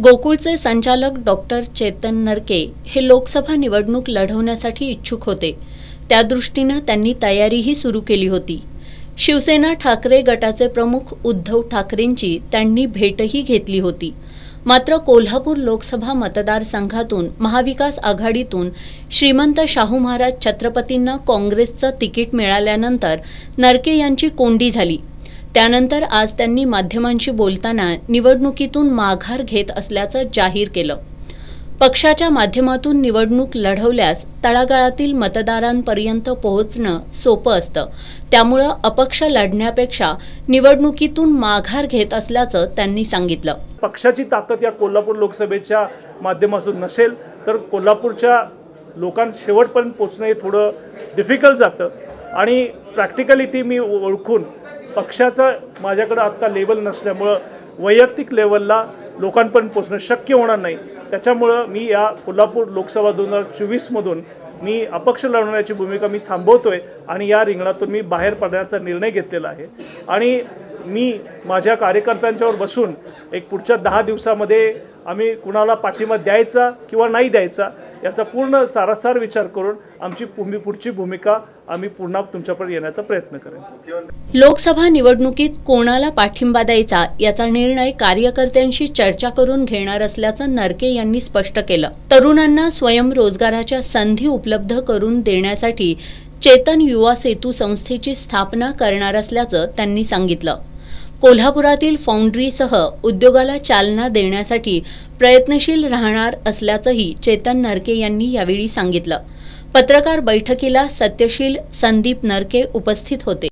गोकुळचे संचालक डॉक्टर चेतन नरके हे लोकसभा निवडणूक लढवण्यासाठी इच्छुक होते। त्या दृष्टीने त्यांनी तयारीही सुरू केली होती। शिवसेना ठाकरे गटाचे प्रमुख उद्धव ठाकरेंची त्यांनी भेटही घेतली होती। मात्र कोल्हापूर लोकसभा मतदारसंघातून महाविकास आघाडीतून श्रीमंत शाहू महाराज छत्रपतींना काँग्रेसचं तिकीट मिळाल्यानंतर नरके यांची कोंडी झाली। त्यानंतर आज त्यांनी माध्यमांशी बोलताना निवडणुकीतून माघार घेत असल्याचं जाहीर केलं। पक्षाच्या माध्यमातून निवडणूक लढवल्यास तळागाळातील मतदारांपर्यंत पोहोचणं सोपं असतं, त्यामुळे अपक्ष लढण्यापेक्षा निवडणुकीतून माघार घेत असल्याचं त्यांनी सांगितलं। पक्षाची ताकद या कोल्हापूर लोकसभेच्या माध्यमातून नसेल तर कोल्हापूरच्या लोकांना शेवटपर्यंत पोहोचणं हे थोडं डिफिकल्ट जातं आणि प्रॅक्टिकलिटी मी ओळखून पक्षाचा माझ्याकडे आत्ता लेवल नसल्यामुळं वैयक्तिक लेवलला लोकांपर्यंत पोहोचणं शक्य होणार नाही। त्याच्यामुळं मी या कोल्हापूर लोकसभा 2024मधून मी अपक्ष लढवण्याची भूमिका मी थांबवतोय आणि या रिंगणातून मी बाहेर पडण्याचा निर्णय घेतलेला आहे आणि मी माझ्या कार्यकर्त्यांच्यावर बसून एक पुढच्या 10 दिवसामध्ये आम्ही कुणाला पाठिंबा द्यायचा किंवा नाही द्यायचा याचा पूर्ण सारासार विचार करून आमची पुढची भूमिका आम्ही पुन्हा तुमच्यापर्यंत येण्याचा प्रयत्न करेन। लोकसभा निवडणुकीत कोणाला पाठिंबा द्यायचा याचा निर्णय कार्यकर्त्यांशी चर्चा करून घेणार असल्याचं नरके यांनी स्पष्ट केलं। तरुणांना स्वयंरोजगाराच्या संधी उपलब्ध करून देण्यासाठी चेतन युवा सेतू संस्थेची स्थापना करणार असल्याचं त्यांनी सांगितलं। कोल्हापुरातील फाउंड्रीसह उद्योगाला चालना देण्यासाठी प्रयत्नशील राहणार असल्याचंही चेतन नरके यांनी यावेळी सांगितलं। पत्रकार बैठकीला सत्यशील संदीप नरके उपस्थित होते।